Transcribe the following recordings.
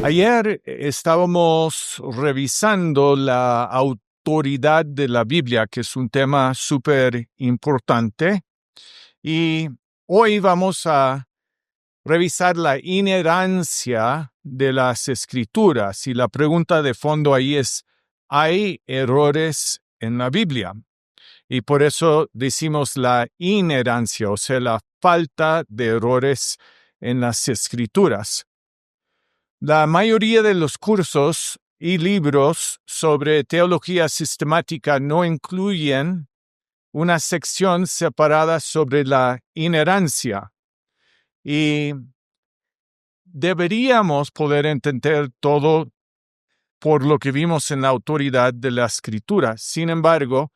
Ayer estábamos revisando la autoridad de la Biblia, que es un tema súper importante, y hoy vamos a revisar la inerrancia de las Escrituras. Y la pregunta de fondo ahí es, ¿hay errores en la Biblia? Y por eso decimos la inerrancia, o sea, la falta de errores en las Escrituras. La mayoría de los cursos y libros sobre teología sistemática no incluyen una sección separada sobre la inerrancia. Y deberíamos poder entender todo por lo que vimos en la autoridad de la Escritura. Sin embargo,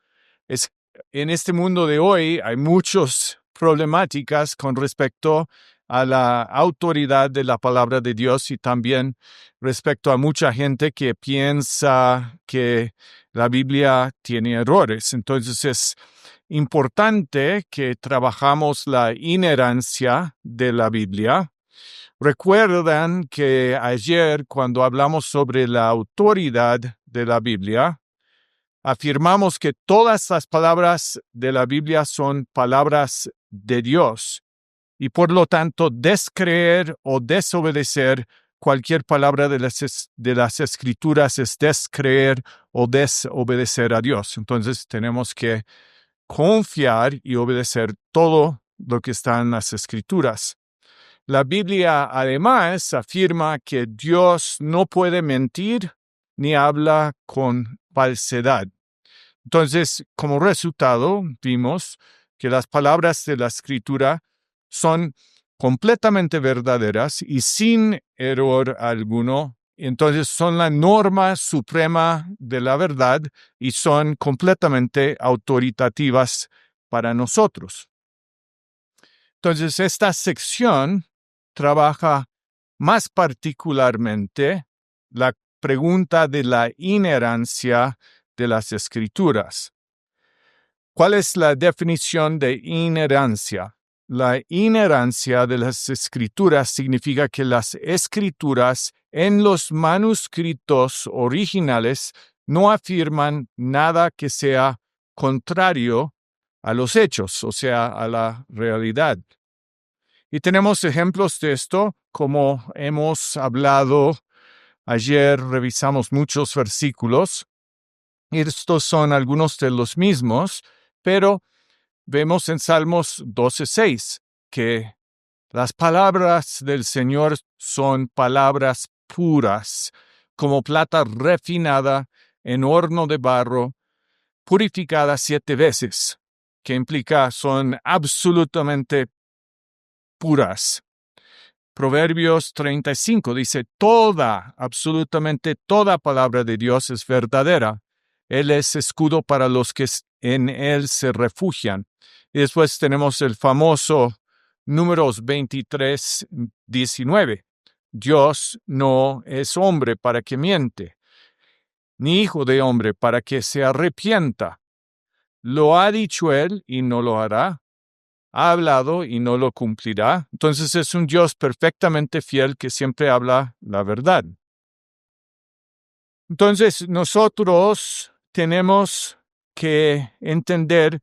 en este mundo de hoy hay muchas problemáticas con respecto a la autoridad de la palabra de Dios y también respecto a mucha gente que piensa que la Biblia tiene errores. Entonces es importante que trabajamos la inerrancia de la Biblia. Recuerdan que ayer, cuando hablamos sobre la autoridad de la Biblia, afirmamos que todas las palabras de la Biblia son palabras de Dios y por lo tanto descreer o desobedecer cualquier palabra de las Escrituras es descreer o desobedecer a Dios. Entonces tenemos que confiar y obedecer todo lo que está en las Escrituras. La Biblia además afirma que Dios no puede mentir ni habla con falsedad. Entonces, como resultado, vimos que las palabras de la Escritura son completamente verdaderas y sin error alguno. Entonces, son la norma suprema de la verdad y son completamente autoritativas para nosotros. Entonces, esta sección trabaja más particularmente la pregunta de la inerrancia de las Escrituras. ¿Cuál es la definición de inerrancia? La inerrancia de las Escrituras significa que las Escrituras en los manuscritos originales no afirman nada que sea contrario a los hechos, o sea, a la realidad. Y tenemos ejemplos de esto, como hemos hablado ayer, revisamos muchos versículos. Y estos son algunos de los mismos, pero vemos en Salmos 12:6 que las palabras del Señor son palabras puras, como plata refinada en horno de barro, purificada 7 veces, que implica son absolutamente puras. Proverbios 35 dice, absolutamente toda palabra de Dios es verdadera. Él es escudo para los que en Él se refugian. Y después tenemos el famoso Números 23:19. Dios no es hombre para que miente, ni hijo de hombre para que se arrepienta. Lo ha dicho Él y no lo hará. Ha hablado y no lo cumplirá. Entonces es un Dios perfectamente fiel que siempre habla la verdad. Entonces nosotros tenemos que entender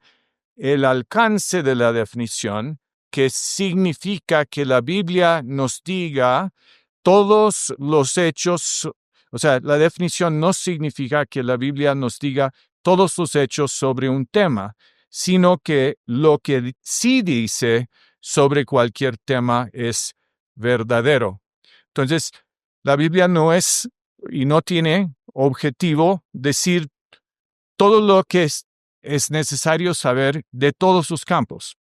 el alcance de la definición, que significa que la Biblia nos diga todos los hechos. O sea, la definición no significa que la Biblia nos diga todos los hechos sobre un tema, sino que lo que sí dice sobre cualquier tema es verdadero. Entonces, la Biblia no es y no tiene objetivo decir todo lo que es necesario saber de todos los campos.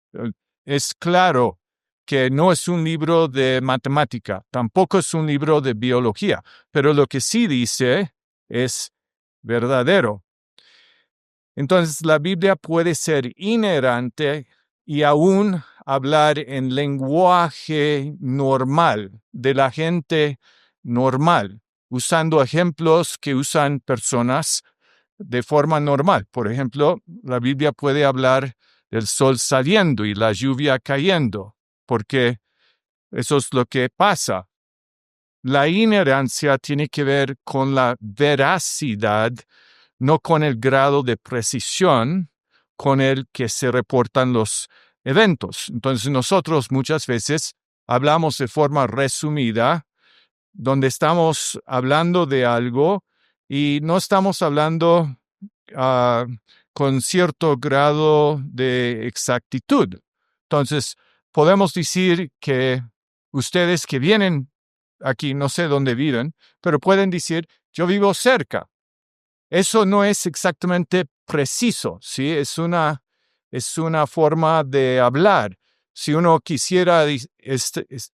Es claro que no es un libro de matemática, tampoco es un libro de biología, pero lo que sí dice es verdadero. Entonces, la Biblia puede ser inerrante y aún hablar en lenguaje normal, de la gente normal, usando ejemplos que usan personas de forma normal. Por ejemplo, la Biblia puede hablar del sol saliendo y la lluvia cayendo, porque eso es lo que pasa. la inerrancia tiene que ver con la veracidad, no con el grado de precisión con el que se reportan los eventos. Entonces nosotros muchas veces hablamos de forma resumida, donde estamos hablando de algo y no estamos hablando con cierto grado de exactitud. Entonces, podemos decir que ustedes que vienen aquí, no sé dónde viven, pero pueden decir, yo vivo cerca. Eso no es exactamente preciso, ¿sí? Es una forma de hablar. Si uno quisiera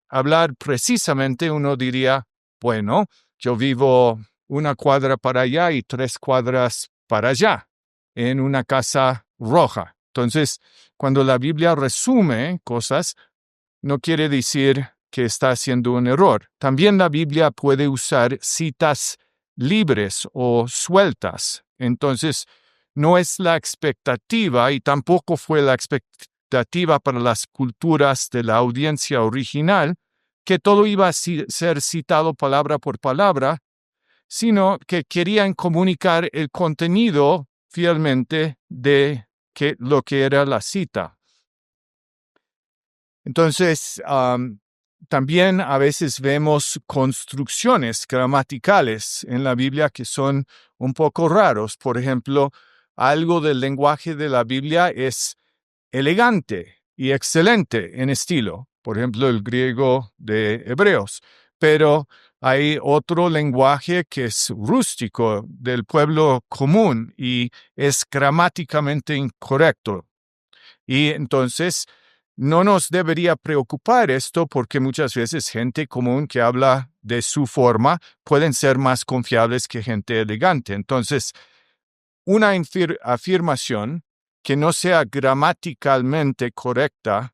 hablar precisamente, uno diría, bueno, yo vivo 1 cuadra para allá y 3 cuadras para allá, en una casa roja. Entonces, cuando la Biblia resume cosas, no quiere decir que está haciendo un error. También la Biblia puede usar citas libres o sueltas. Entonces, no es la expectativa y tampoco fue la expectativa para las culturas de la audiencia original que todo iba a ser citado palabra por palabra, sino que querían comunicar el contenido fielmente de lo que era la cita. Entonces, también a veces vemos construcciones gramaticales en la Biblia que son un poco raros. Por ejemplo, algo del lenguaje de la Biblia es elegante y excelente en estilo. Por ejemplo, el griego de Hebreos. Pero hay otro lenguaje que es rústico, del pueblo común, y es gramáticamente incorrecto. Y entonces no nos debería preocupar esto porque muchas veces gente común que habla de su forma pueden ser más confiables que gente elegante. Entonces, una afirmación que no sea gramaticalmente correcta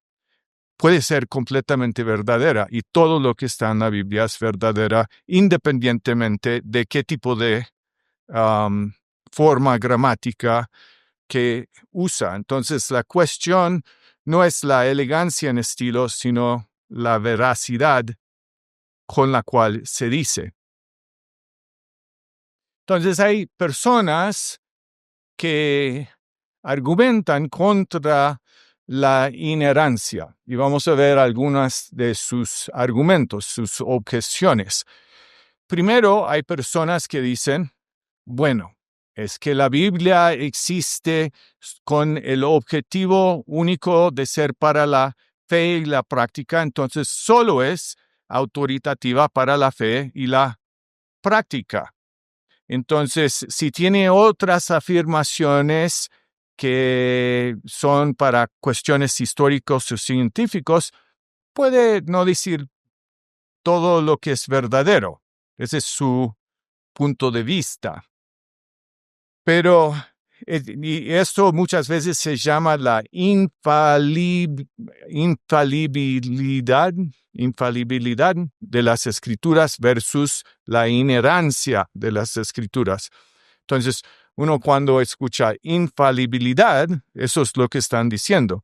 puede ser completamente verdadera, y todo lo que está en la Biblia es verdadera independientemente de qué tipo de forma gramática que usa. Entonces, la cuestión no es la elegancia en estilo, sino la veracidad con la cual se dice. Entonces, hay personas que argumentan contra la inerrancia, y vamos a ver algunas de sus argumentos, sus objeciones. Primero, hay personas que dicen, bueno, es que la Biblia existe con el objetivo único de ser para la fe y la práctica, entonces solo es autoritativa para la fe y la práctica. Entonces, si tiene otras afirmaciones que son para cuestiones históricos o científicos, puede no decir todo lo que es verdadero. Ese es su punto de vista. Pero y esto muchas veces se llama la infalibilidad de las escrituras versus la inerrancia de las escrituras. Entonces, uno cuando escucha infalibilidad, eso es lo que están diciendo.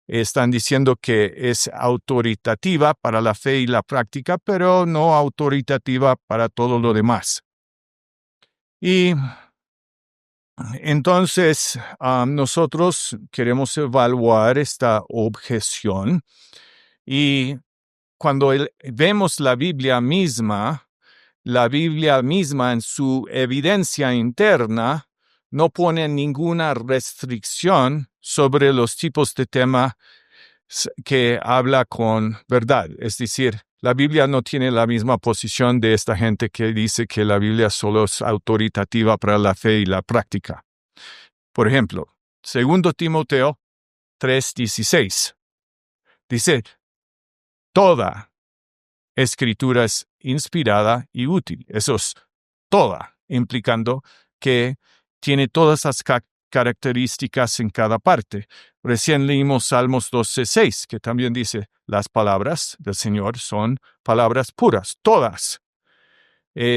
Están diciendo que es autoritativa para la fe y la práctica, pero no autoritativa para todo lo demás. Y entonces, nosotros queremos evaluar esta objeción, y cuando vemos la Biblia misma en su evidencia interna no pone ninguna restricción sobre los tipos de tema que habla con verdad. Es decir, la Biblia no tiene la misma posición de esta gente que dice que la Biblia solo es autoritativa para la fe y la práctica. Por ejemplo, 2 Timoteo 3:16 dice, toda escritura es inspirada y útil. Eso es toda, implicando que tiene todas las características en cada parte. Recién leímos Salmos 12:6, que también dice, las palabras del Señor son palabras puras, todas.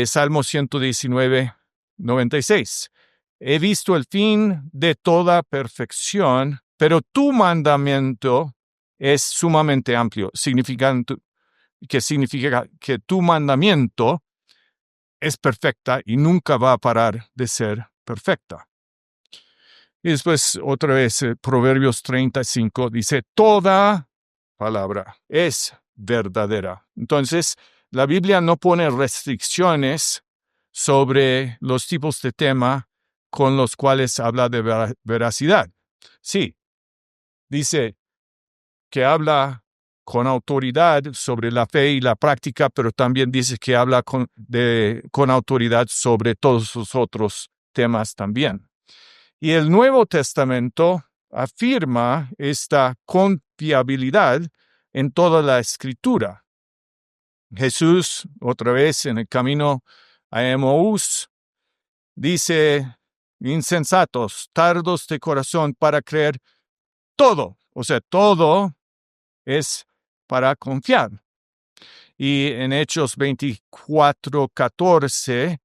Salmo 119:96. He visto el fin de toda perfección, pero tu mandamiento es sumamente amplio, significando que significa que tu mandamiento es perfecta y nunca va a parar de ser perfecta. Y después, otra vez, Proverbios 35 dice, toda palabra es verdadera. Entonces, la Biblia no pone restricciones sobre los tipos de tema con los cuales habla de veracidad. Sí, dice que habla con autoridad sobre la fe y la práctica, pero también dice que habla con autoridad sobre todos los otros temas también. Y el Nuevo Testamento afirma esta confiabilidad en toda la Escritura. Jesús, otra vez en el camino a Emaús, dice, insensatos, tardos de corazón para creer todo. O sea, todo es para confiar. Y en Hechos 24:14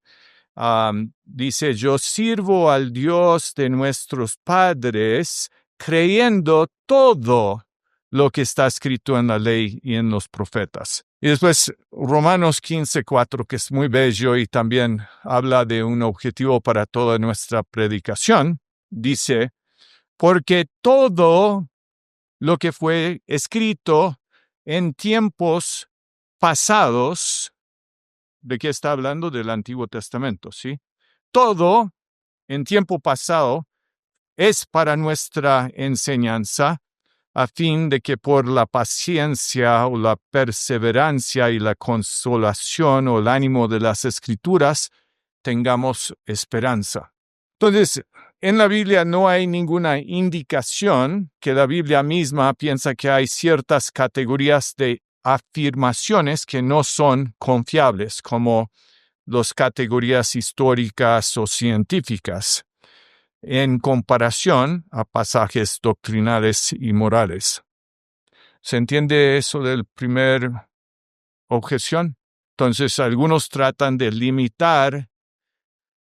dice, yo sirvo al Dios de nuestros padres creyendo todo lo que está escrito en la ley y en los profetas. Y después Romanos 15:4, que es muy bello y también habla de un objetivo para toda nuestra predicación, dice, porque todo lo que fue escrito en tiempos pasados, ¿de qué está hablando? Del Antiguo Testamento, ¿sí? Todo en tiempo pasado es para nuestra enseñanza, a fin de que por la paciencia o la perseverancia y la consolación o el ánimo de las Escrituras tengamos esperanza. Entonces, en la Biblia no hay ninguna indicación que la Biblia misma piensa que hay ciertas categorías de afirmaciones que no son confiables, como las categorías históricas o científicas, en comparación a pasajes doctrinales y morales. ¿Se entiende eso del primer objeción? Entonces, algunos tratan de limitar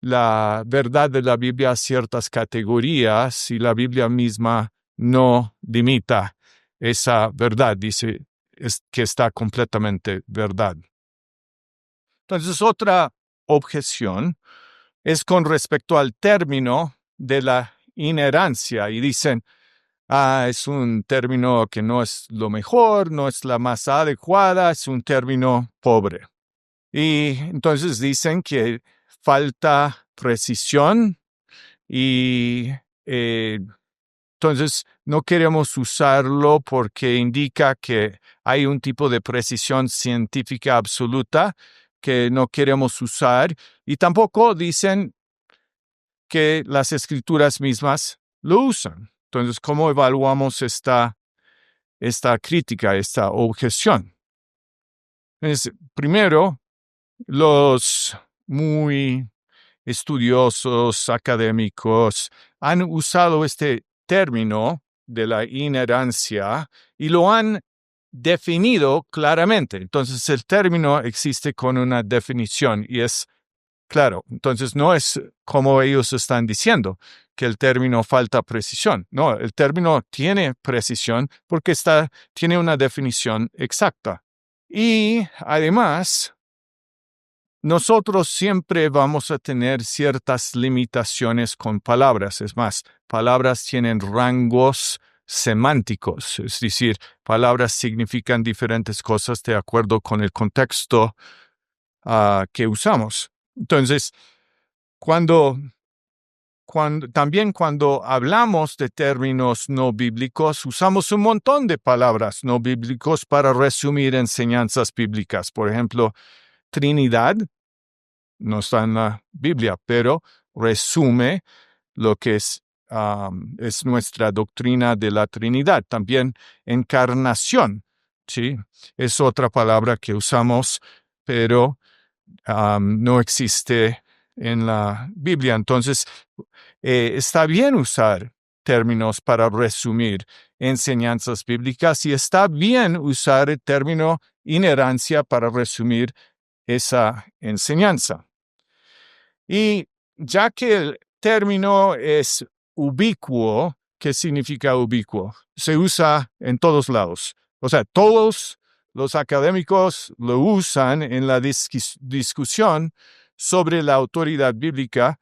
la verdad de la Biblia a ciertas categorías y la Biblia misma no limita esa verdad, dice que está completamente verdad. Entonces, otra objeción es con respecto al término de la inerrancia y dicen, es un término que no es lo mejor, no es la más adecuada, es un término pobre. Y entonces dicen que falta precisión y entonces no queremos usarlo porque indica que hay un tipo de precisión científica absoluta que no queremos usar y tampoco dicen que las escrituras mismas lo usan. Entonces, ¿cómo evaluamos esta crítica, esta objeción? Primero, los muy estudiosos académicos han usado este término de la inerrancia y lo han definido claramente. Entonces, el término existe con una definición y es claro. Entonces, no es como ellos están diciendo que el término falta precisión. No, el término tiene precisión porque tiene una definición exacta. Y además, nosotros siempre vamos a tener ciertas limitaciones con palabras. Es más, palabras tienen rangos semánticos, es decir, palabras significan diferentes cosas de acuerdo con el contexto que usamos. Entonces, también cuando hablamos de términos no bíblicos, usamos un montón de palabras no bíblicos para resumir enseñanzas bíblicas. Por ejemplo, Trinidad no está en la Biblia, pero resume lo que es nuestra doctrina de la Trinidad. También encarnación, ¿sí? Es otra palabra que usamos, pero no existe en la Biblia. Entonces, está bien usar términos para resumir enseñanzas bíblicas y está bien usar el término inerrancia para resumir esa enseñanza. Y ya que el término es ubicuo, ¿qué significa ubicuo? Se usa en todos lados. O sea, todos los académicos lo usan en la discusión sobre la autoridad bíblica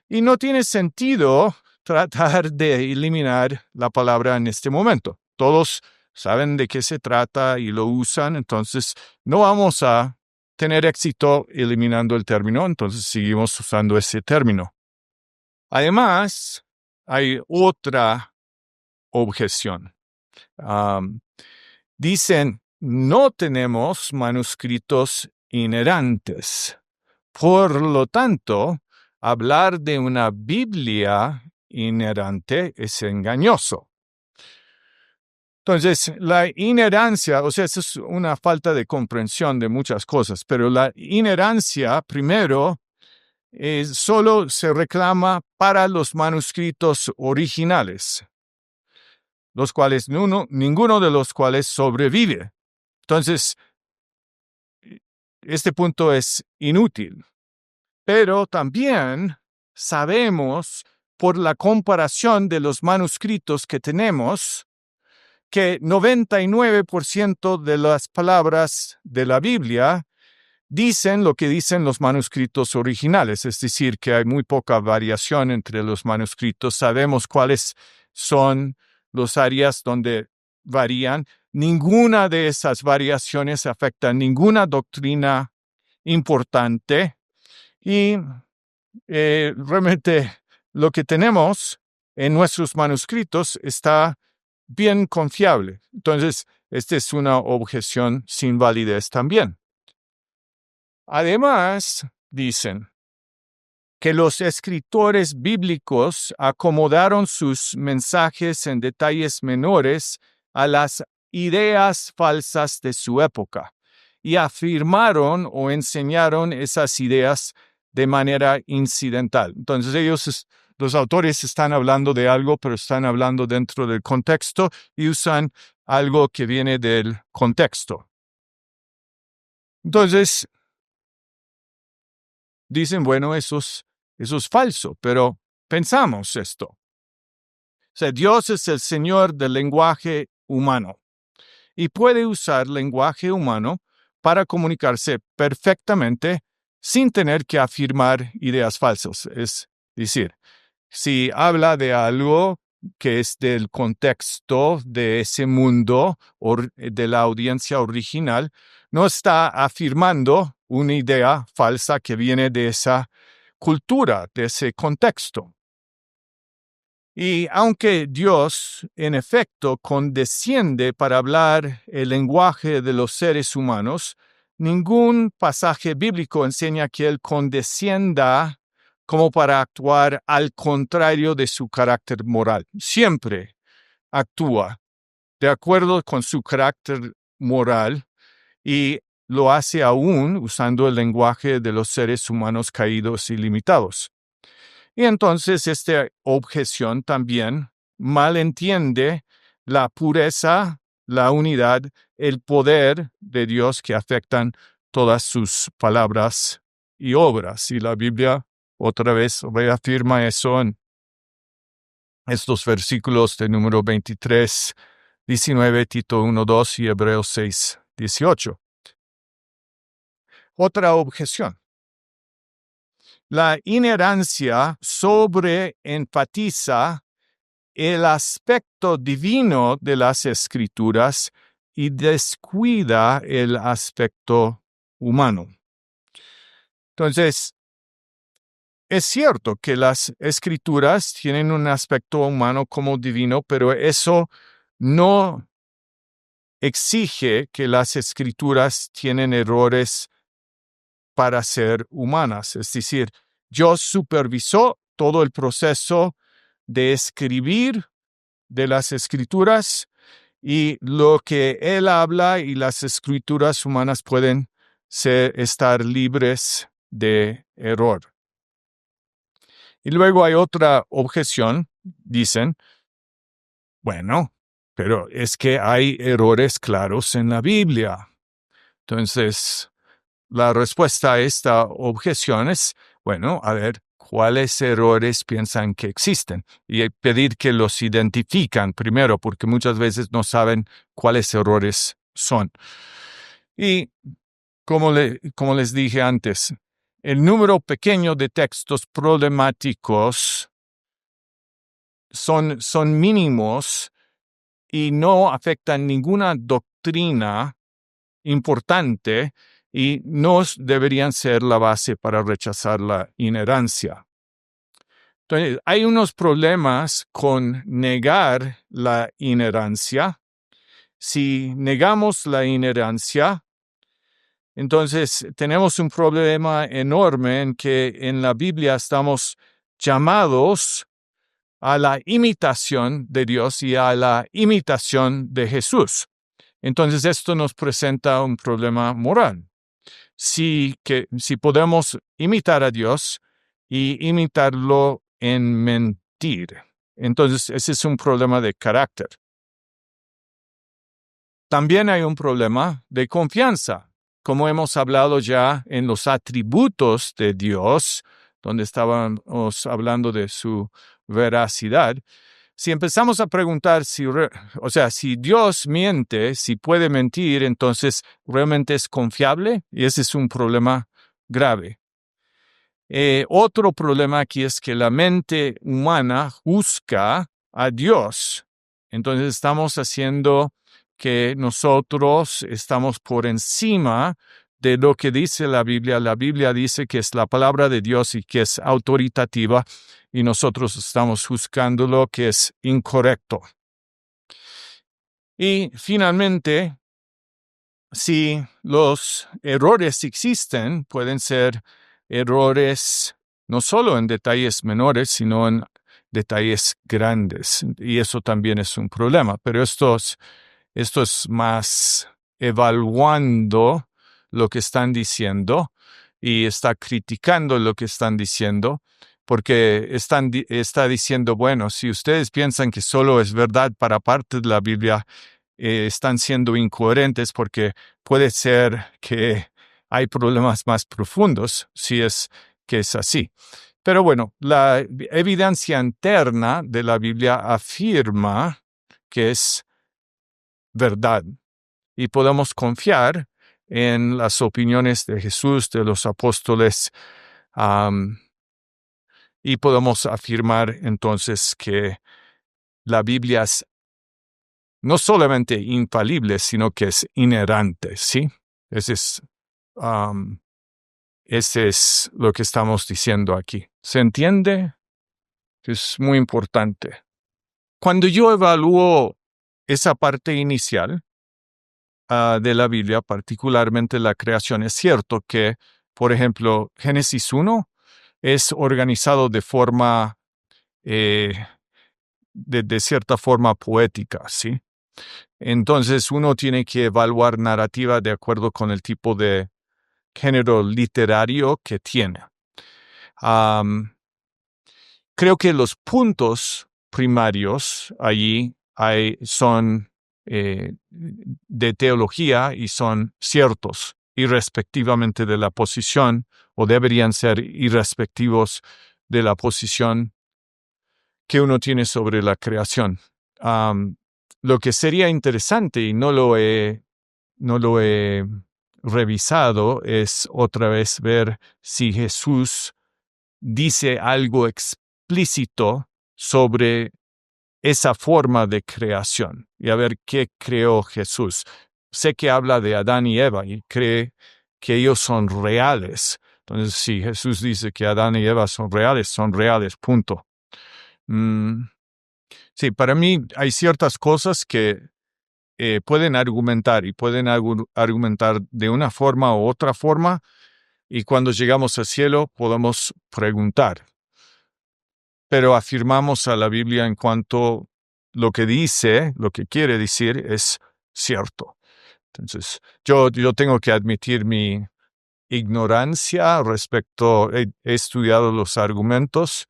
y no tiene sentido tratar de eliminar la palabra en este momento. Todos saben de qué se trata y lo usan, entonces no vamos a tener éxito eliminando el término, entonces seguimos usando ese término. Además, hay otra objeción. Dicen, no tenemos manuscritos inerrantes. Por lo tanto, hablar de una Biblia inerrante es engañoso. Entonces, la inherancia, o sea, eso es una falta de comprensión de muchas cosas, pero la inherancia, primero, solo se reclama para los manuscritos originales, los cuales ninguno de los cuales sobrevive. Entonces, este punto es inútil. Pero también sabemos por la comparación de los manuscritos que tenemos que 99% de las palabras de la Biblia dicen lo que dicen los manuscritos originales, es decir, que hay muy poca variación entre los manuscritos. Sabemos cuáles son las áreas donde varían. Ninguna de esas variaciones afecta ninguna doctrina importante y realmente lo que tenemos en nuestros manuscritos está bien confiable. Entonces, esta es una objeción sin validez también. Además, dicen que los escritores bíblicos acomodaron sus mensajes en detalles menores a las ideas falsas de su época y afirmaron o enseñaron esas ideas de manera incidental. Entonces los autores están hablando de algo, pero están hablando dentro del contexto y usan algo que viene del contexto. Entonces, dicen, bueno, eso es falso, pero pensamos esto. O sea, Dios es el Señor del lenguaje humano y puede usar lenguaje humano para comunicarse perfectamente sin tener que afirmar ideas falsas. Es decir, si habla de algo que es del contexto de ese mundo o de la audiencia original, no está afirmando una idea falsa que viene de esa cultura, de ese contexto. Y aunque Dios, en efecto, condesciende para hablar el lenguaje de los seres humanos, ningún pasaje bíblico enseña que Él condescienda como para actuar al contrario de su carácter moral. Siempre actúa de acuerdo con su carácter moral y lo hace aún usando el lenguaje de los seres humanos caídos y limitados. Y entonces esta objeción también malentiende la pureza, la unidad, el poder de Dios que afectan todas sus palabras y obras. Y la Biblia otra vez reafirma eso en estos versículos de número 23, 19, Tito 1, 2 y Hebreos 6, 18. Otra objeción. La inherancia sobreenfatiza el aspecto divino de las Escrituras y descuida el aspecto humano. Entonces, es cierto que las Escrituras tienen un aspecto humano como divino, pero eso no exige que las Escrituras tienen errores para ser humanas. Es decir, Dios supervisó todo el proceso de escribir de las Escrituras y lo que Él habla y las Escrituras humanas pueden estar libres de error. Y luego hay otra objeción, dicen, bueno, pero es que hay errores claros en la Biblia. Entonces, la respuesta a esta objeción es, bueno, a ver, ¿cuáles errores piensan que existen? Y pedir que los identifican primero, porque muchas veces no saben cuáles errores son. Y como les dije antes, el número pequeño de textos problemáticos son mínimos y no afectan ninguna doctrina importante y no deberían ser la base para rechazar la inerrancia. Entonces, hay unos problemas con negar la inerrancia. Si negamos la inerrancia, entonces tenemos un problema enorme en que en la Biblia estamos llamados a la imitación de Dios y a la imitación de Jesús. Entonces esto nos presenta un problema moral. Si podemos imitar a Dios y imitarlo en mentir. Entonces ese es un problema de carácter. También hay un problema de confianza. Como hemos hablado ya en los atributos de Dios, donde estábamos hablando de su veracidad, si empezamos a preguntar si Dios miente, si puede mentir, entonces ¿realmente es confiable? Y ese es un problema grave. Otro problema aquí es que la mente humana juzga a Dios. Entonces estamos haciendo que nosotros estamos por encima de lo que dice la Biblia. La Biblia dice que es la palabra de Dios y que es autoritativa, y nosotros estamos juzgando lo que es incorrecto. Y finalmente, si los errores existen, pueden ser errores no solo en detalles menores, sino en detalles grandes. Y eso también es un problema. Pero esto es más evaluando lo que están diciendo y está criticando lo que están diciendo, porque está diciendo, bueno, si ustedes piensan que solo es verdad para parte de la Biblia, están siendo incoherentes, porque puede ser que hay problemas más profundos si es que es así. Pero bueno, la evidencia interna de la Biblia afirma que es verdad y podemos confiar en las opiniones de Jesús, de los apóstoles, y podemos afirmar entonces que la Biblia es no solamente infalible, sino que es inerrante, ¿sí? Ese es lo que estamos diciendo aquí. ¿Se entiende? Es muy importante. Cuando yo evalúo esa parte inicial de la Biblia, particularmente la creación, es cierto que, por ejemplo, Génesis 1 es organizado de forma, de cierta forma poética, ¿sí? Entonces uno tiene que evaluar narrativa de acuerdo con el tipo de género literario que tiene. Creo que los puntos primarios allí son de teología y son ciertos, irrespectivamente de la posición, o deberían ser irrespectivos de la posición que uno tiene sobre la creación. Lo que sería interesante, y no lo he revisado, es otra vez ver si Jesús dice algo explícito sobre esa forma de creación y a ver qué creó Jesús. Sé que habla de Adán y Eva y cree que ellos son reales. Entonces, si Jesús dice que Adán y Eva son reales, punto. Sí, para mí hay ciertas cosas que pueden argumentar y pueden argumentar de una forma u otra forma, y cuando llegamos al cielo podemos preguntar. Pero afirmamos a la Biblia en cuanto lo que dice, lo que quiere decir es cierto. Entonces, yo tengo que admitir mi ignorancia respecto, he estudiado los argumentos.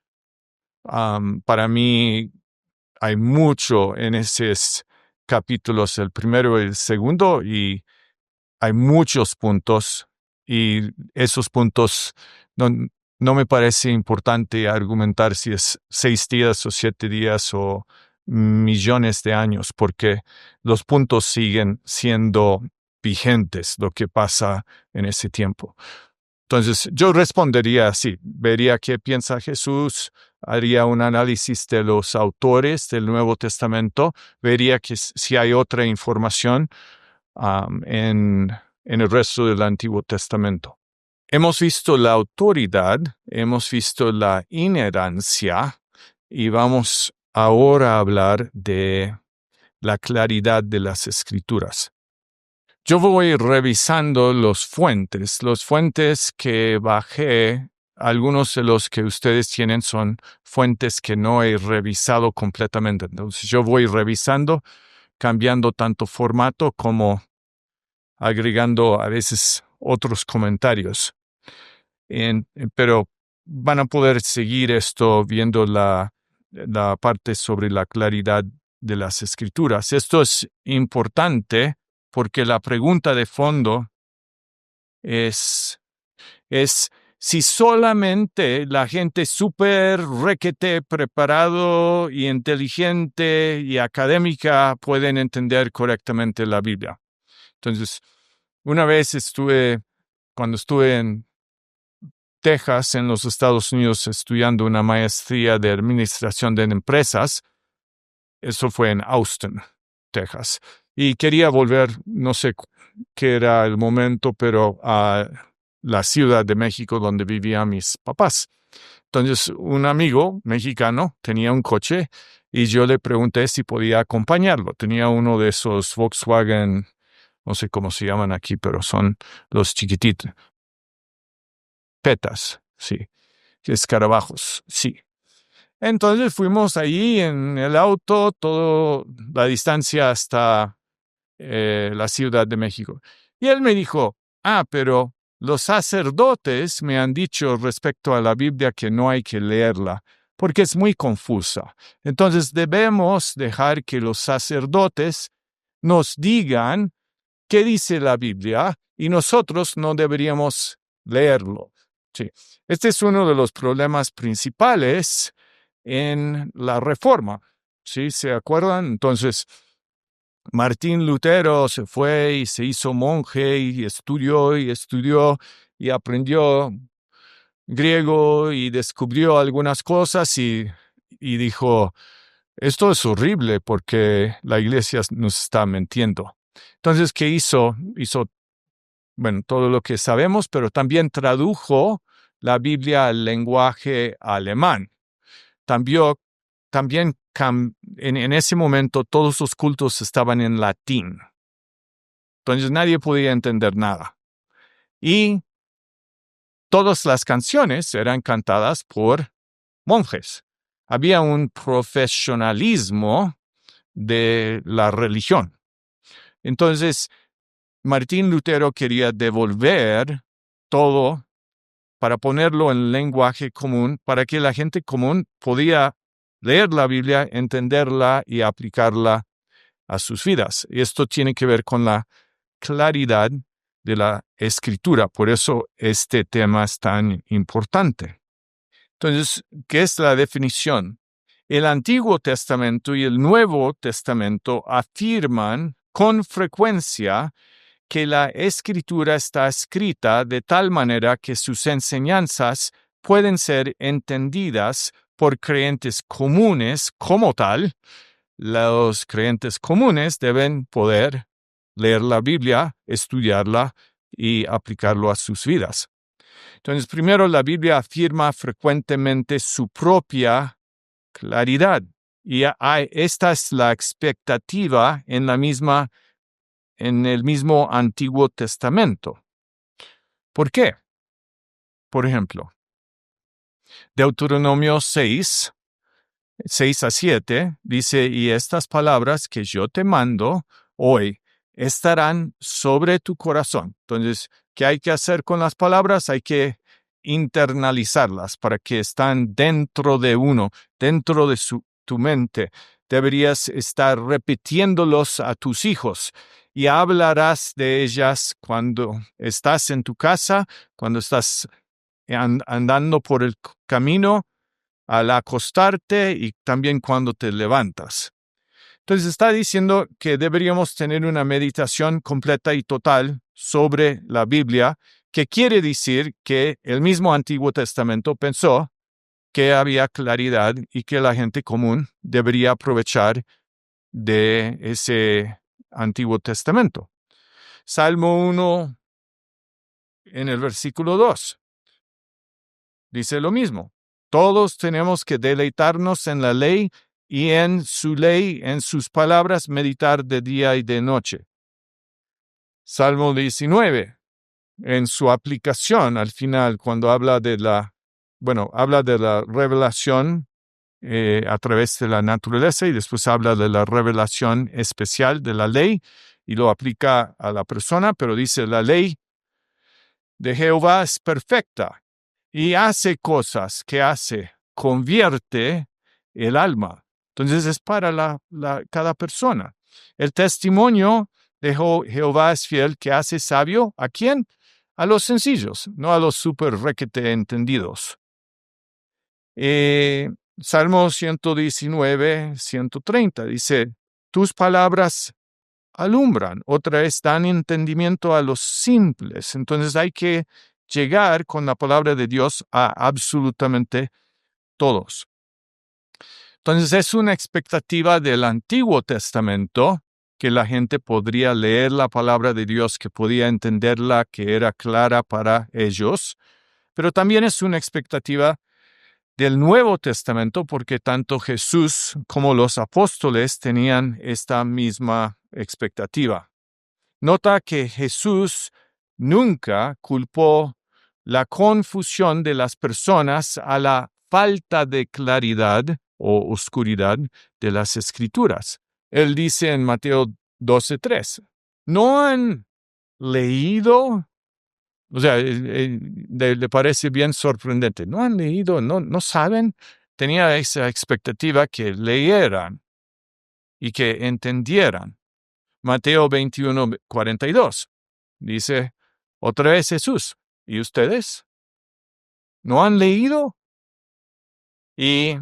Para mí hay mucho en esos capítulos, el primero y el segundo, y hay muchos puntos, y esos puntos no me parece importante argumentar si es 6 días o 7 días o millones de años, porque los puntos siguen siendo vigentes lo que pasa en ese tiempo. Entonces, yo respondería así, vería qué piensa Jesús, haría un análisis de los autores del Nuevo Testamento, vería que si hay otra información en el resto del Antiguo Testamento. Hemos visto la autoridad, hemos visto la inerrancia y vamos ahora a hablar de la claridad de las Escrituras. Yo voy revisando los fuentes que bajé, algunos de los que ustedes tienen son fuentes que no he revisado completamente. Entonces yo voy revisando, cambiando tanto formato como agregando a veces otros comentarios. Pero van a poder seguir esto viendo la parte sobre la claridad de las Escrituras. Esto es importante porque la pregunta de fondo es si solamente la gente súper requete, preparado y inteligente y académica pueden entender correctamente la Biblia. Entonces, una vez cuando estuve en Texas, en los Estados Unidos, estudiando una maestría de administración de empresas. Eso fue en Austin, Texas. Y quería volver, no sé qué era el momento, pero a la Ciudad de México donde vivían mis papás. Entonces, un amigo mexicano tenía un coche y yo le pregunté si podía acompañarlo. Tenía uno de esos Volkswagen, no sé cómo se llaman aquí, pero son los chiquititos. Petas, sí. Escarabajos, sí. Entonces fuimos allí en el auto, toda la distancia hasta la Ciudad de México. Y él me dijo, pero los sacerdotes me han dicho respecto a la Biblia que no hay que leerla, porque es muy confusa. Entonces debemos dejar que los sacerdotes nos digan qué dice la Biblia y nosotros no deberíamos leerlo. Sí. Este es uno de los problemas principales en la Reforma. ¿Sí? ¿Se acuerdan? Entonces, Martín Lutero se fue y se hizo monje y estudió y aprendió griego y descubrió algunas cosas y dijo, esto es horrible porque la iglesia nos está mintiendo. Entonces, ¿qué hizo? Hizo todo lo que sabemos, pero también tradujo la Biblia al lenguaje alemán. También en ese momento todos los cultos estaban en latín. Entonces nadie podía entender nada. Y todas las canciones eran cantadas por monjes. Había un profesionalismo de la religión. Entonces, Martín Lutero quería devolver todo para ponerlo en lenguaje común, para que la gente común podía leer la Biblia, entenderla y aplicarla a sus vidas. Y esto tiene que ver con la claridad de la Escritura. Por eso este tema es tan importante. Entonces, ¿qué es la definición? El Antiguo Testamento y el Nuevo Testamento afirman con frecuencia que la Escritura está escrita de tal manera que sus enseñanzas pueden ser entendidas por creyentes comunes como tal. Los creyentes comunes deben poder leer la Biblia, estudiarla y aplicarlo a sus vidas. Entonces, primero, la Biblia afirma frecuentemente su propia claridad. Y esta es la expectativa en el mismo Antiguo Testamento. ¿Por qué? Por ejemplo, Deuteronomio 6:7, dice, y estas palabras que yo te mando hoy estarán sobre tu corazón. Entonces, ¿qué hay que hacer con las palabras? Hay que internalizarlas para que están dentro de uno, dentro de tu mente. Deberías estar repitiéndolos a tus hijos y hablarás de ellas cuando estás en tu casa, cuando estás andando por el camino, al acostarte y también cuando te levantas. Entonces está diciendo que deberíamos tener una meditación completa y total sobre la Biblia, que quiere decir que el mismo Antiguo Testamento pensó que había claridad y que la gente común debería aprovechar de ese Antiguo Testamento. Salmo 1, en el versículo 2, dice lo mismo. Todos tenemos que deleitarnos en la ley y en su ley, en sus palabras, meditar de día y de noche. Salmo 19, en su aplicación al final, cuando habla de la revelación a través de la naturaleza y después habla de la revelación especial de la ley y lo aplica a la persona, pero dice la ley de Jehová es perfecta y hace cosas que convierte el alma. Entonces es para cada persona. El testimonio de Jehová es fiel, que hace sabio, ¿a quién? A los sencillos, no a los súper requete entendidos. Salmo 119, 130 dice, tus palabras alumbran, otra vez dan entendimiento a los simples. Entonces hay que llegar con la palabra de Dios a absolutamente todos. Entonces es una expectativa del Antiguo Testamento que la gente podría leer la palabra de Dios, que podía entenderla, que era clara para ellos, pero también es una expectativa del Nuevo Testamento, porque tanto Jesús como los apóstoles tenían esta misma expectativa. Nota que Jesús nunca culpó la confusión de las personas a la falta de claridad o oscuridad de las Escrituras. Él dice en Mateo 12:3, ¿no han leído? O sea, le parece bien sorprendente. ¿No han leído? ¿No saben? Tenía esa expectativa que leyeran y que entendieran. Mateo 21:42 dice, otra vez Jesús, ¿y ustedes? ¿No han leído? Y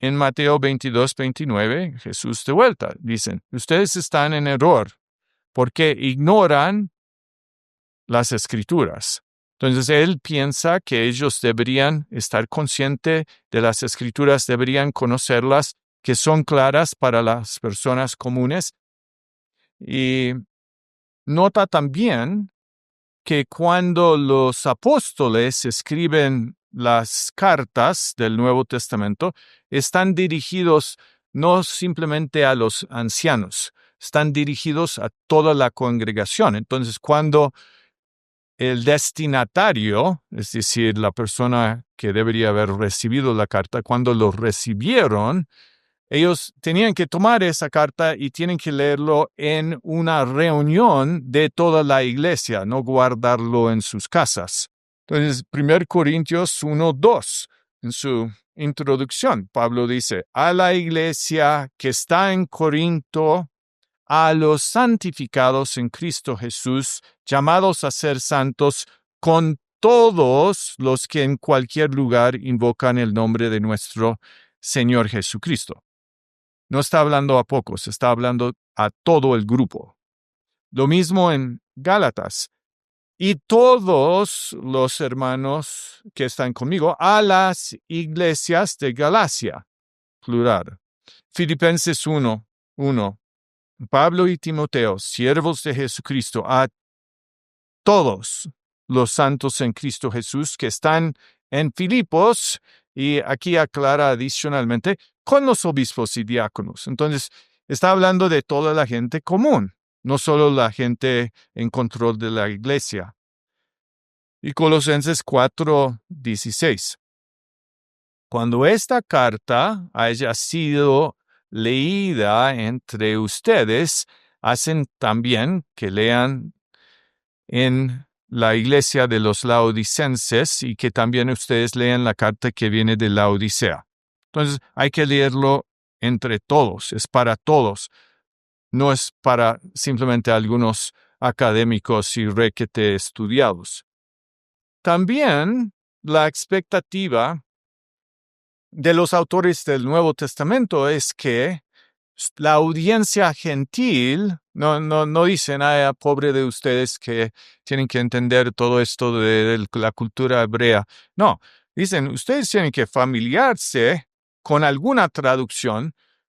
en Mateo 22:29, Jesús de vuelta, dicen, ustedes están en error porque ignoran las Escrituras. Entonces él piensa que ellos deberían estar conscientes de las Escrituras, deberían conocerlas, que son claras para las personas comunes. Y nota también que cuando los apóstoles escriben las cartas del Nuevo Testamento, están dirigidos no simplemente a los ancianos, están dirigidos a toda la congregación. Entonces, cuando el destinatario, es decir, la persona que debería haber recibido la carta, cuando lo recibieron, ellos tenían que tomar esa carta y tienen que leerlo en una reunión de toda la iglesia, no guardarlo en sus casas. Entonces, 1 Corintios 1:2, en su introducción, Pablo dice, a la iglesia que está en Corinto, a los santificados en Cristo Jesús, llamados a ser santos, con todos los que en cualquier lugar invocan el nombre de nuestro Señor Jesucristo. No está hablando a pocos, está hablando a todo el grupo. Lo mismo en Gálatas. Y todos los hermanos que están conmigo, a las iglesias de Galacia, plural. Filipenses 1:1. Pablo y Timoteo, siervos de Jesucristo, a todos los santos en Cristo Jesús que están en Filipos, y aquí aclara adicionalmente, con los obispos y diáconos. Entonces, está hablando de toda la gente común, no solo la gente en control de la iglesia. Y Colosenses 4:16. Cuando esta carta haya sido leída entre ustedes, hacen también que lean en la iglesia de los laodicenses y que también ustedes lean la carta que viene de la Odisea. Entonces hay que leerlo entre todos, es para todos, no es para simplemente algunos académicos y requete estudiados. También la expectativa de los autores del Nuevo Testamento es que la audiencia gentil no dicen, ay, pobre de ustedes que tienen que entender todo esto de la cultura hebrea. No, dicen, ustedes tienen que familiarse con alguna traducción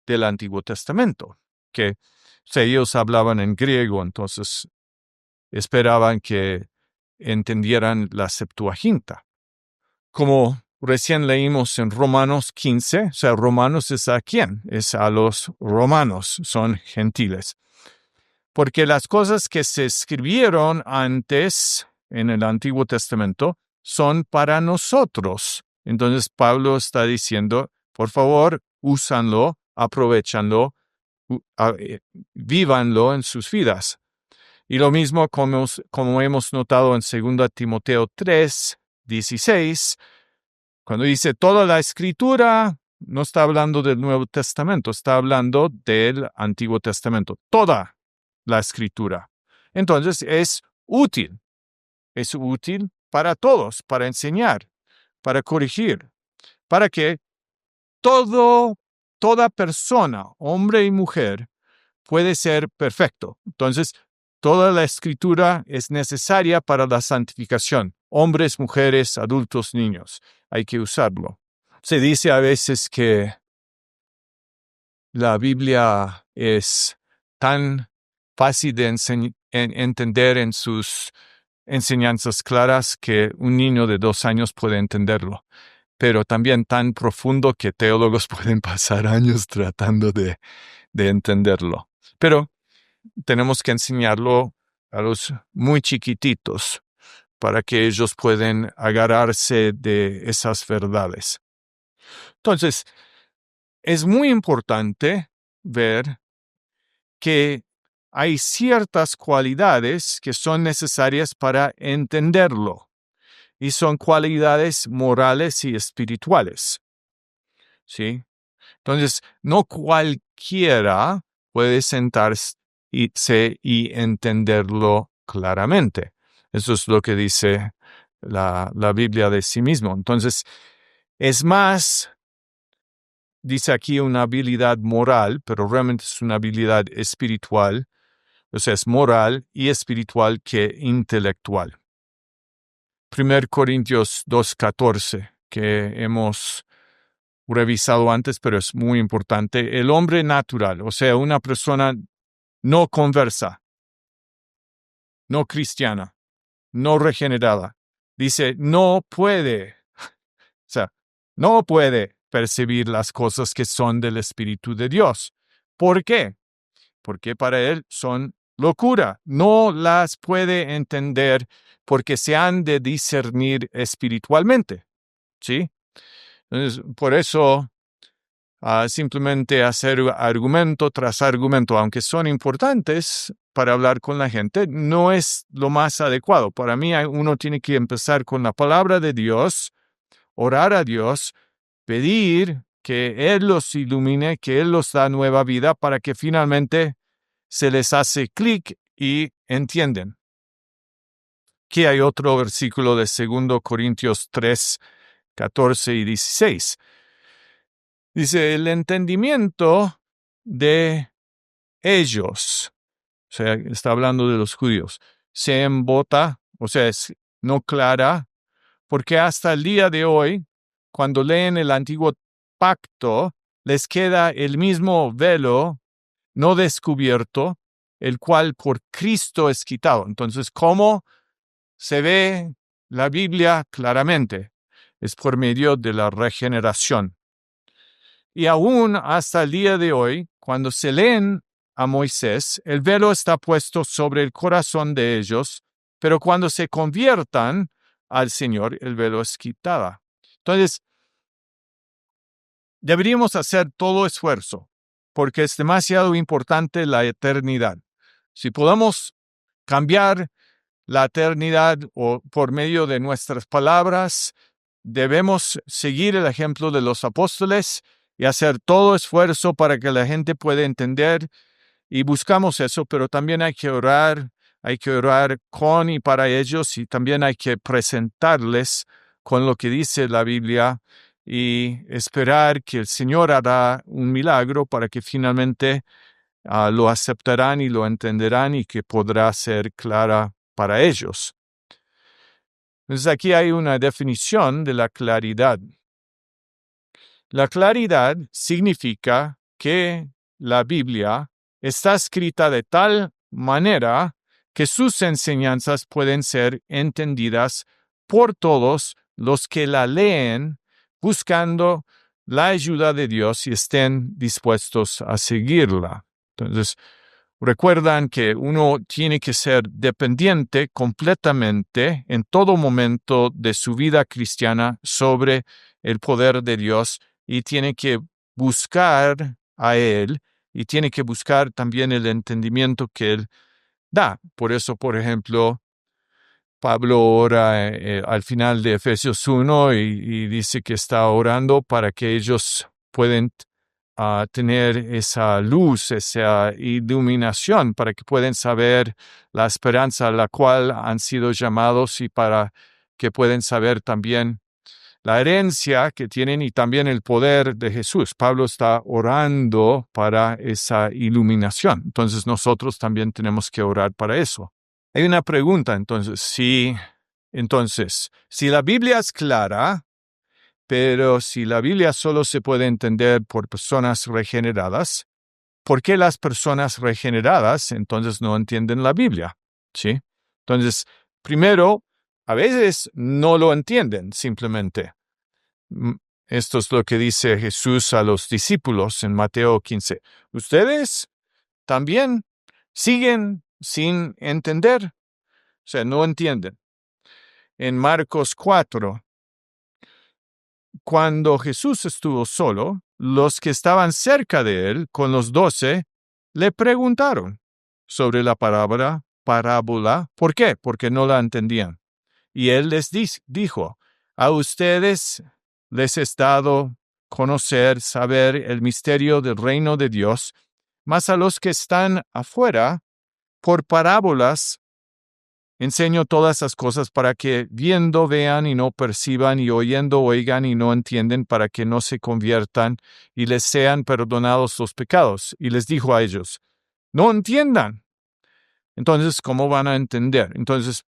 del Antiguo Testamento, que ellos hablaban en griego, entonces esperaban que entendieran la Septuaginta. Como recién leímos en Romanos 15, o sea, Romanos es a quién, es a los romanos, son gentiles. Porque las cosas que se escribieron antes en el Antiguo Testamento son para nosotros. Entonces Pablo está diciendo, por favor, úsanlo, aprovechanlo, vívanlo en sus vidas. Y lo mismo como hemos notado en 2 Timoteo 3, 16, cuando dice toda la escritura, no está hablando del Nuevo Testamento, está hablando del Antiguo Testamento, toda la escritura. Entonces es útil para todos, para enseñar, para corregir, para que toda persona, hombre y mujer, puede ser perfecto. Entonces, toda la escritura es necesaria para la santificación. Hombres, mujeres, adultos, niños. Hay que usarlo. Se dice a veces que la Biblia es tan fácil de entender en sus enseñanzas claras que un niño de 2 años puede entenderlo, pero también tan profundo que teólogos pueden pasar años tratando de entenderlo. Pero tenemos que enseñarlo a los muy chiquititos para que ellos puedan agarrarse de esas verdades. Entonces, es muy importante ver que hay ciertas cualidades que son necesarias para entenderlo, y son cualidades morales y espirituales. ¿Sí? Entonces, no cualquiera puede sentarse y entenderlo claramente. Eso es lo que dice la Biblia de sí mismo. Entonces, es más, dice aquí una habilidad moral, pero realmente es una habilidad espiritual. O sea, es moral y espiritual que intelectual. 1 Corintios 2:14, que hemos revisado antes, pero es muy importante. El hombre natural, o sea, una persona no conversa, no cristiana, no regenerada, dice, no puede, o sea, no puede percibir las cosas que son del Espíritu de Dios. ¿Por qué? Porque para él son locura. No las puede entender porque se han de discernir espiritualmente. ¿Sí? Entonces, por eso simplemente hacer argumento tras argumento, aunque son importantes para hablar con la gente, no es lo más adecuado. Para mí uno tiene que empezar con la palabra de Dios, orar a Dios, pedir que Él los ilumine, que Él los da nueva vida para que finalmente se les hace clic y entienden. Aquí hay otro versículo de 2 Corintios 3, 14 y 16. Dice, el entendimiento de ellos, o sea, está hablando de los judíos, se embota, o sea, es no clara, porque hasta el día de hoy, cuando leen el antiguo pacto, les queda el mismo velo no descubierto, el cual por Cristo es quitado. Entonces, ¿cómo se ve la Biblia claramente? Es por medio de la regeneración. Y aún hasta el día de hoy, cuando se leen a Moisés, el velo está puesto sobre el corazón de ellos, pero cuando se conviertan al Señor, el velo es quitado. Entonces, deberíamos hacer todo esfuerzo, porque es demasiado importante la eternidad. Si podemos cambiar la eternidad o por medio de nuestras palabras, debemos seguir el ejemplo de los apóstoles y hacer todo esfuerzo para que la gente pueda entender, y buscamos eso, pero también hay que orar con y para ellos, y también hay que presentarles con lo que dice la Biblia y esperar que el Señor hará un milagro para que finalmente lo aceptarán y lo entenderán y que podrá ser clara para ellos. Entonces aquí hay una definición de la claridad. La claridad significa que la Biblia está escrita de tal manera que sus enseñanzas pueden ser entendidas por todos los que la leen buscando la ayuda de Dios y estén dispuestos a seguirla. Entonces, recuerdan que uno tiene que ser dependiente completamente en todo momento de su vida cristiana sobre el poder de Dios y tiene que buscar a Él y tiene que buscar también el entendimiento que Él da. Por eso, por ejemplo, Pablo ora al final de Efesios 1 y dice que está orando para que ellos puedan tener esa luz, esa iluminación, para que puedan saber la esperanza a la cual han sido llamados y para que puedan saber también la herencia que tienen y también el poder de Jesús. Pablo está orando para esa iluminación. Entonces nosotros también tenemos que orar para eso. Hay una pregunta entonces, si la Biblia es clara, pero si la Biblia solo se puede entender por personas regeneradas, ¿por qué las personas regeneradas entonces no entienden la Biblia? ¿Sí? Entonces, primero, a veces no lo entienden simplemente. Esto es lo que dice Jesús a los discípulos en Mateo 15. Ustedes también siguen sin entender, o sea, no entienden. En Marcos 4, cuando Jesús estuvo solo, los que estaban cerca de él, con los 12, le preguntaron sobre la parábola. ¿Por qué? Porque no la entendían. Y él les dijo, a ustedes les he dado conocer, saber el misterio del reino de Dios, mas a los que están afuera, por parábolas, enseño todas esas cosas para que viendo vean y no perciban y oyendo oigan y no entienden, para que no se conviertan y les sean perdonados los pecados. Y les dijo a ellos, no entiendan. Entonces, ¿cómo van a entender? Entonces,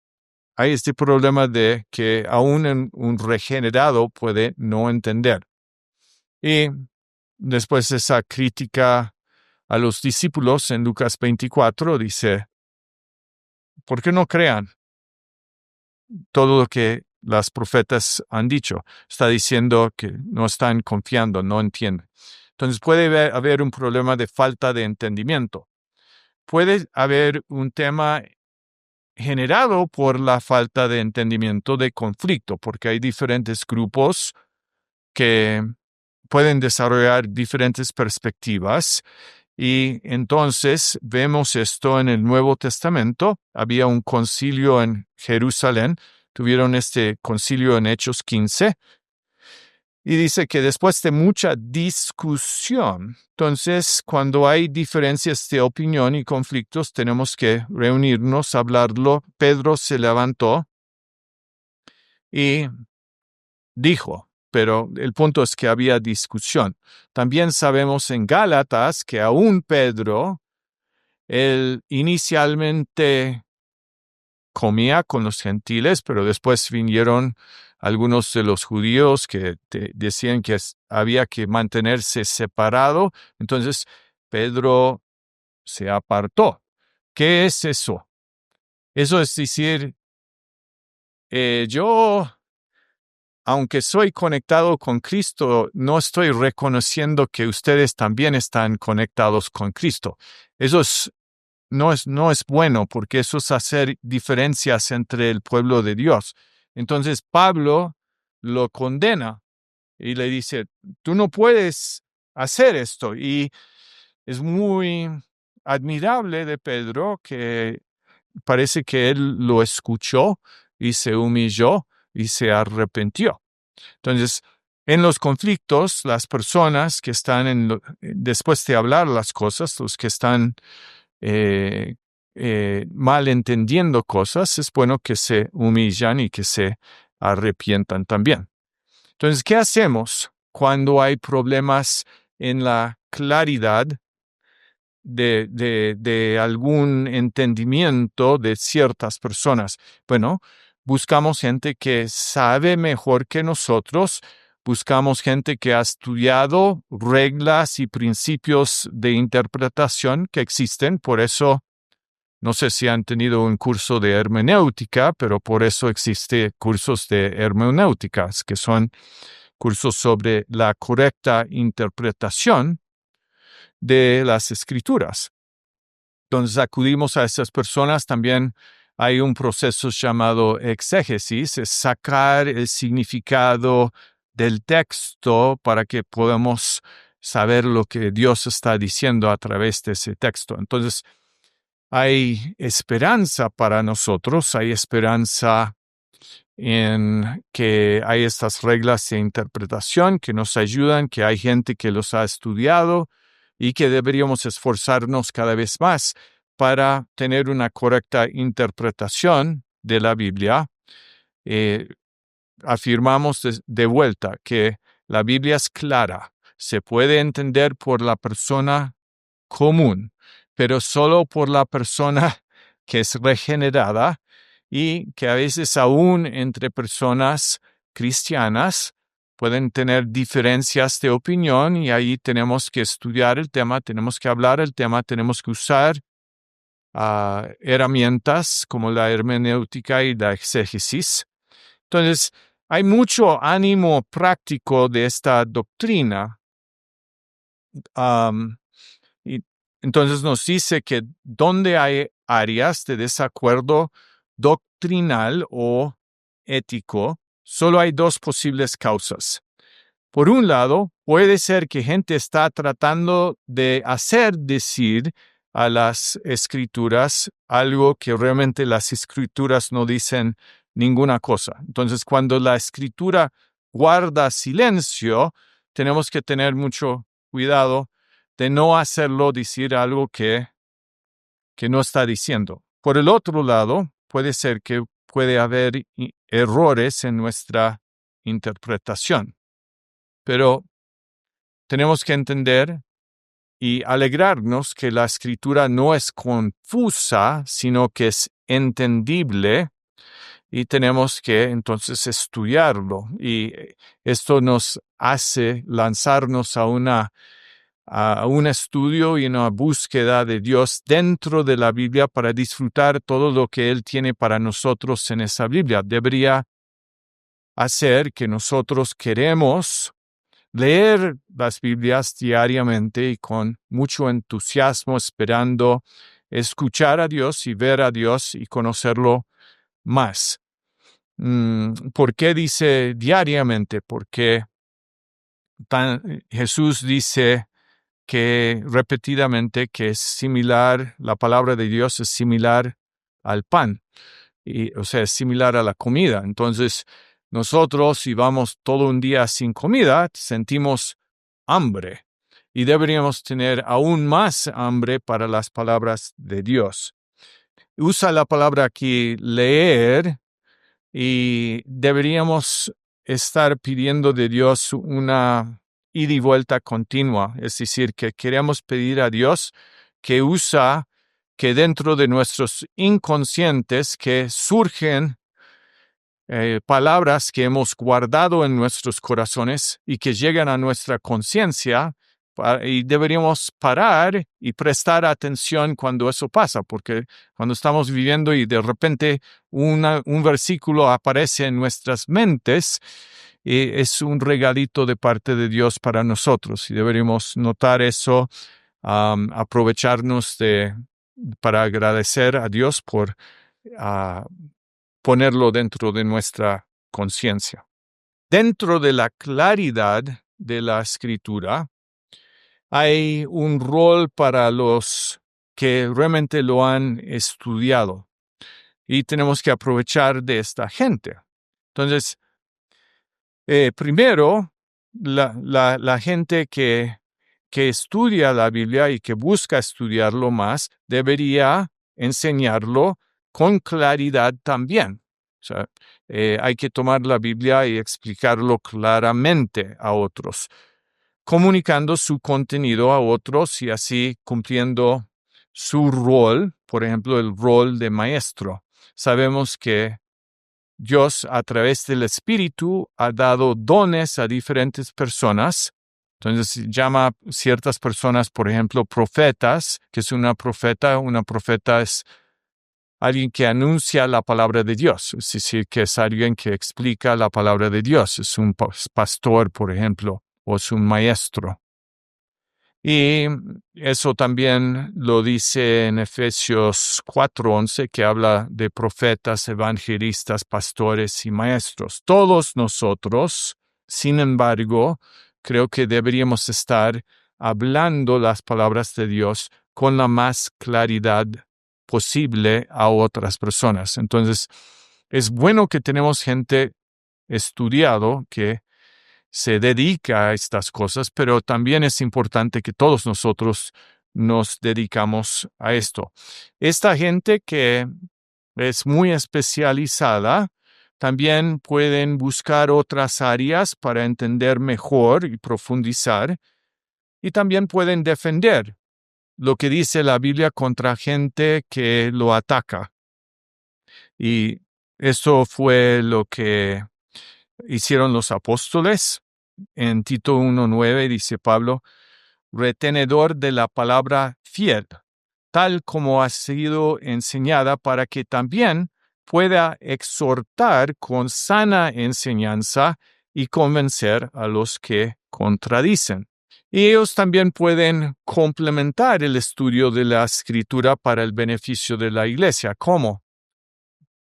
hay este problema de que aún un regenerado puede no entender. Y después esa crítica a los discípulos en Lucas 24 dice, ¿por qué no crean todo lo que las profetas han dicho? Está diciendo que no están confiando, no entienden. Entonces puede haber un problema de falta de entendimiento. Puede haber un tema generado por la falta de entendimiento de conflicto, porque hay diferentes grupos que pueden desarrollar diferentes perspectivas. Y entonces vemos esto en el Nuevo Testamento. Había un concilio en Jerusalén. Tuvieron este concilio en Hechos 15. Y dice que después de mucha discusión, entonces cuando hay diferencias de opinión y conflictos, tenemos que reunirnos, hablarlo. Pedro se levantó y dijo, pero el punto es que había discusión. También sabemos en Gálatas que aún Pedro, él inicialmente comía con los gentiles, pero después vinieron algunos de los judíos que decían que había que mantenerse separado. Entonces Pedro se apartó. ¿Qué es eso? Eso es decir, yo, aunque soy conectado con Cristo, no estoy reconociendo que ustedes también están conectados con Cristo. Eso no es bueno, porque eso es hacer diferencias entre el pueblo de Dios. Entonces Pablo lo condena y le dice, tú no puedes hacer esto. Y es muy admirable de Pedro que parece que él lo escuchó y se humilló y se arrepintió. Entonces, en los conflictos, las personas que están después de hablar las cosas, los que están mal entendiendo cosas, es bueno que se humillan y que se arrepientan también. Entonces, ¿qué hacemos cuando hay problemas en la claridad de algún entendimiento de ciertas personas? Bueno, buscamos gente que sabe mejor que nosotros, buscamos gente que ha estudiado reglas y principios de interpretación que existen, por eso, no sé si han tenido un curso de hermenéutica, pero por eso existen cursos de hermenéuticas, que son cursos sobre la correcta interpretación de las escrituras. Entonces acudimos a esas personas. También hay un proceso llamado exégesis, es sacar el significado del texto para que podamos saber lo que Dios está diciendo a través de ese texto. Entonces, hay esperanza para nosotros, hay esperanza en que hay estas reglas de interpretación que nos ayudan, que hay gente que los ha estudiado y que deberíamos esforzarnos cada vez más para tener una correcta interpretación de la Biblia. Afirmamos de vuelta que la Biblia es clara, se puede entender por la persona común, pero solo por la persona que es regenerada, y que a veces aún entre personas cristianas pueden tener diferencias de opinión, y ahí tenemos que estudiar el tema, tenemos que hablar el tema, tenemos que usar herramientas como la hermenéutica y la exégesis. Entonces, hay mucho ánimo práctico de esta doctrina. Y entonces nos dice que donde hay áreas de desacuerdo doctrinal o ético, solo hay dos posibles causas. Por un lado, puede ser que gente está tratando de hacer decir a las escrituras algo que realmente las escrituras no dicen ninguna cosa. Entonces, cuando la escritura guarda silencio, tenemos que tener mucho cuidado de no hacerlo decir algo que no está diciendo. Por el otro lado, puede ser que puede haber errores en nuestra interpretación, pero tenemos que entender y alegrarnos que la escritura no es confusa, sino que es entendible, y tenemos que entonces estudiarlo. Y esto nos hace lanzarnos a un estudio y una búsqueda de Dios dentro de la Biblia para disfrutar todo lo que Él tiene para nosotros en esa Biblia. Debería hacer que nosotros queremos leer las Biblias diariamente y con mucho entusiasmo, esperando escuchar a Dios y ver a Dios y conocerlo más. ¿Por qué dice diariamente? Porque Jesús dice que repetidamente que es similar, la palabra de Dios es similar al pan, o sea, es similar a la comida. Entonces, nosotros, si vamos todo un día sin comida, sentimos hambre, y deberíamos tener aún más hambre para las palabras de Dios. Usa la palabra aquí, leer, y deberíamos estar pidiendo de Dios una ida y vuelta continua, es decir, que queremos pedir a Dios que dentro de nuestros inconscientes que surgen palabras que hemos guardado en nuestros corazones y que llegan a nuestra conciencia, y deberíamos parar y prestar atención cuando eso pasa, porque cuando estamos viviendo y de repente un versículo aparece en nuestras mentes, es un regalito de parte de Dios para nosotros, y deberíamos notar eso, aprovecharnos para agradecer a Dios por ponerlo dentro de nuestra conciencia. Dentro de la claridad de la escritura, hay un rol para los que realmente lo han estudiado, y tenemos que aprovechar de esta gente. Entonces, primero, la gente que estudia la Biblia y que busca estudiarlo más, debería enseñarlo con claridad también. O sea, hay que tomar la Biblia y explicarlo claramente a otros, comunicando su contenido a otros y así cumpliendo su rol, por ejemplo, el rol de maestro. Sabemos que Dios, a través del Espíritu, ha dado dones a diferentes personas. Entonces llama a ciertas personas, por ejemplo, profetas, que es una profeta. Una profeta es alguien que anuncia la palabra de Dios, es decir, que es alguien que explica la palabra de Dios. Es un pastor, por ejemplo, o es un maestro. Y eso también lo dice en Efesios 4:11, que habla de profetas, evangelistas, pastores y maestros. Todos nosotros, sin embargo, creo que deberíamos estar hablando las palabras de Dios con la más claridad posible a otras personas. Entonces, es bueno que tenemos gente estudiado que se dedica a estas cosas, pero también es importante que todos nosotros nos dedicamos a esto. Esta gente que es muy especializada, también pueden buscar otras áreas para entender mejor y profundizar, y también pueden defender lo que dice la Biblia contra gente que lo ataca. Y eso fue lo que hicieron los apóstoles. En Tito 1:9 dice Pablo, retenedor de la palabra fiel, tal como ha sido enseñada, para que también pueda exhortar con sana enseñanza y convencer a los que contradicen. Y ellos también pueden complementar el estudio de la Escritura para el beneficio de la iglesia. ¿Cómo?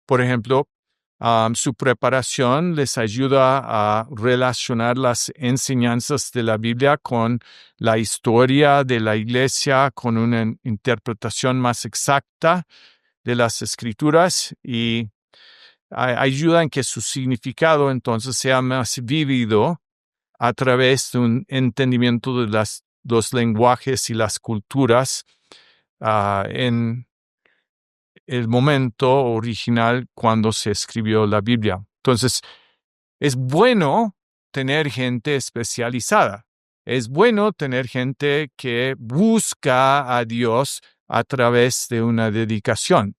Por ejemplo, su preparación les ayuda a relacionar las enseñanzas de la Biblia con la historia de la iglesia, con una interpretación más exacta de las escrituras y ayuda en que su significado entonces sea más vívido a través de un entendimiento de los lenguajes y las culturas en el momento original cuando se escribió la Biblia. Entonces, es bueno tener gente especializada. Es bueno tener gente que busca a Dios a través de una dedicación.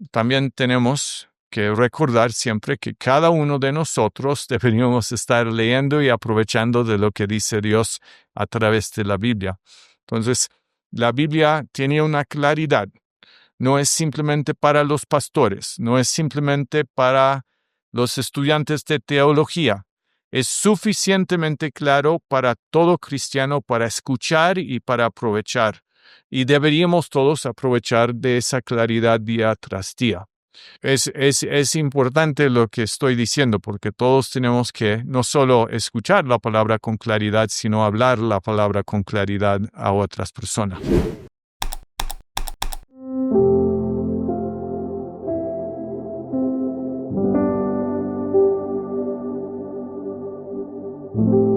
También tenemos que recordar siempre que cada uno de nosotros deberíamos estar leyendo y aprovechando de lo que dice Dios a través de la Biblia. Entonces, la Biblia tiene una claridad. No es simplemente para los pastores, no es simplemente para los estudiantes de teología. Es suficientemente claro para todo cristiano para escuchar y para aprovechar. Y deberíamos todos aprovechar de esa claridad día tras día. Es importante lo que estoy diciendo, porque todos tenemos que no solo escuchar la palabra con claridad, sino hablar la palabra con claridad a otras personas. Thank you.